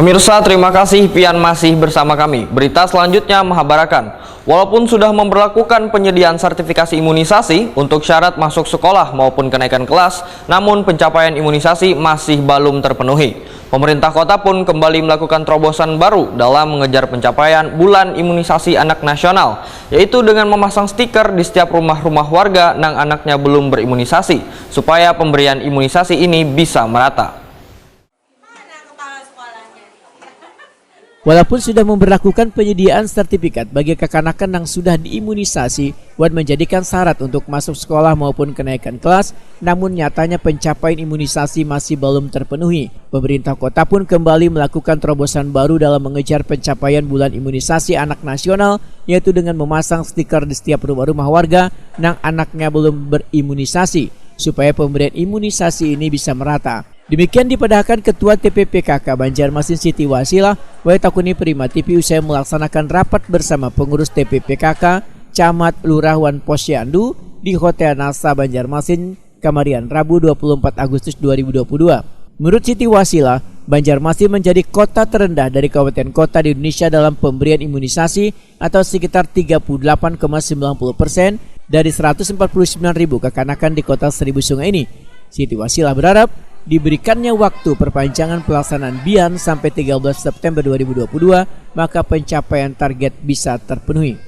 Pemirsa, terima kasih pian masih bersama kami. Berita selanjutnya menghabarkan, walaupun sudah memberlakukan penyediaan sertifikasi imunisasi untuk syarat masuk sekolah maupun kenaikan kelas, namun pencapaian imunisasi masih belum terpenuhi. Pemerintah kota pun kembali melakukan terobosan baru dalam mengejar pencapaian bulan imunisasi anak nasional, yaitu dengan memasang stiker di setiap rumah-rumah warga yang anaknya belum berimunisasi, supaya pemberian imunisasi ini bisa merata. Walaupun sudah memberlakukan penyediaan sertifikat bagi kekanakan yang sudah diimunisasi buat menjadikan syarat untuk masuk sekolah maupun kenaikan kelas, namun nyatanya pencapaian imunisasi masih belum terpenuhi. Pemerintah kota pun kembali melakukan terobosan baru dalam mengejar pencapaian bulan imunisasi anak nasional, yaitu dengan memasang stiker di setiap rumah-rumah warga yang anaknya belum berimunisasi, supaya pemberian imunisasi ini bisa merata. Demikian dipadahkan Ketua TPPKK Banjarmasin Siti Wasilah Waitakuni Prima TV usai melaksanakan rapat bersama pengurus TPPKK, Camat, Lurah, Wan Posyandu di Hotel Nasa Banjarmasin, Kamarian, Rabu 24 Agustus 2022. Menurut Siti Wasilah, Banjarmasin menjadi kota terendah dari kabupaten kota di Indonesia dalam pemberian imunisasi atau sekitar 38,90% dari 149.000 kekanakan di kota Seribu Sungai ini. Siti Wasilah berharap diberikannya waktu perpanjangan pelaksanaan BIAN sampai 13 September 2022, maka pencapaian target bisa terpenuhi.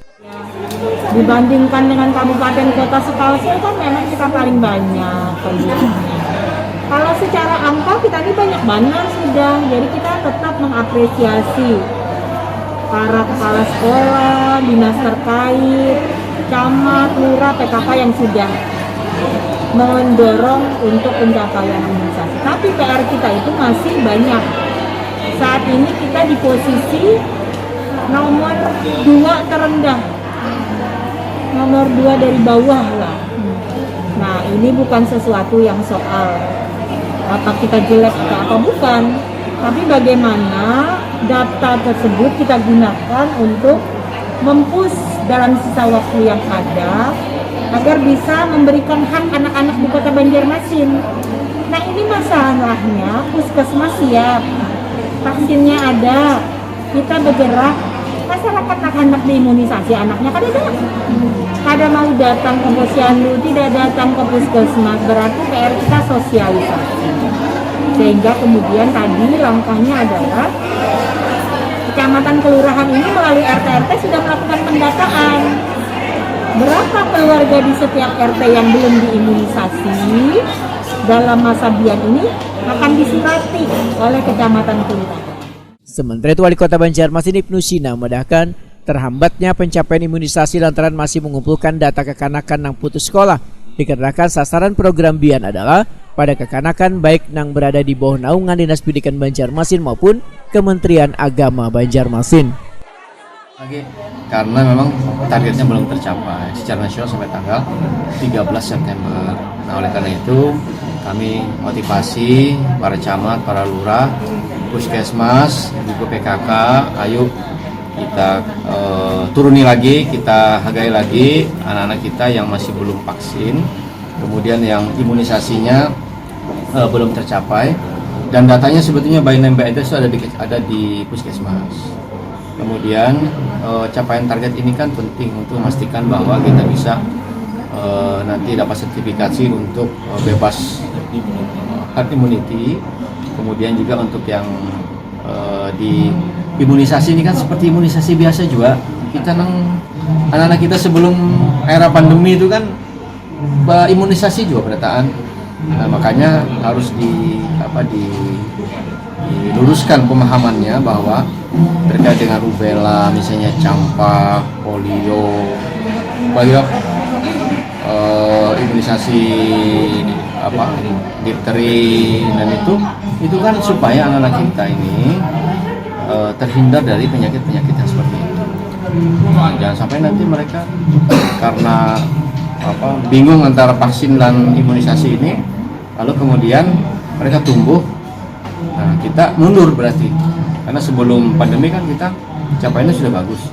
Dibandingkan dengan kabupaten kota sekalsel kan memang kita paling banyak penduduknya. Kalau secara angka kita ini banyak banget sudah, jadi kita tetap mengapresiasi para kepala sekolah, dinas terkait, camat, lurah, PKK yang sudah mendorong untuk pencapaian imunisasi. Tapi PR kita itu masih banyak. Saat ini kita di posisi nomor 2 terendah, nomor 2 dari bawah lah. Nah, ini bukan sesuatu yang soal apa kita jelek atau apa, bukan, tapi bagaimana data tersebut kita gunakan untuk mempush dalam sisa waktu yang ada agar bisa memberikan hak anak-anak di kota Banjarmasin. Nah, ini masalahnya puskesmas siap, vaksinnya ada, kita bergerak, masyarakat anak-anak diimunisasi, anaknya kada mau datang ke posyandu, tidak datang ke puskesmas, berarti PR kita sosialisasi. Sehingga kemudian tadi langkahnya adalah kecamatan kelurahan ini melalui RT-RT sudah melakukan pendataan. Berapa keluarga di setiap RT yang belum diimunisasi dalam masa BIAN ini akan disurati oleh kecamatan kelurahan. Sementara itu, Wali Kota Banjarmasin Ibnu Sina memedahkan terhambatnya pencapaian imunisasi lantaran masih mengumpulkan data kekanakan yang putus sekolah. Dikarenakan sasaran program BIAN adalah pada kekanakan baik yang berada di bawah naungan Dinas Pendidikan Banjarmasin maupun Kementerian Agama Banjarmasin. Karena memang targetnya belum tercapai secara nasional sampai tanggal 13 September. Nah, oleh karena itu kami motivasi para camat, para lurah, puskesmas, juga PKK, ayo kita turuni lagi, kita hargai lagi anak-anak kita yang masih belum vaksin, kemudian yang imunisasinya belum tercapai, dan datanya sebetulnya by name by address itu ada di puskesmas. Kemudian capaian target ini kan penting untuk memastikan bahwa kita bisa nanti dapat sertifikasi untuk bebas herd immunity. Kemudian juga untuk yang di imunisasi ini kan seperti imunisasi biasa juga. Kita anak-anak kita sebelum era pandemi itu kan imunisasi juga pendataan. Nah, makanya harus diluruskan pemahamannya bahwa terkait dengan rubella, misalnya campak, polio, imunisasi difteri, dan itu kan supaya anak-anak kita ini terhindar dari penyakit-penyakit yang seperti itu. Jangan sampai nanti mereka karena bingung antara vaksin dan imunisasi ini, lalu kemudian mereka tumbuh. Nah, kita mundur berarti, karena sebelum pandemi kan kita capaiannya sudah bagus.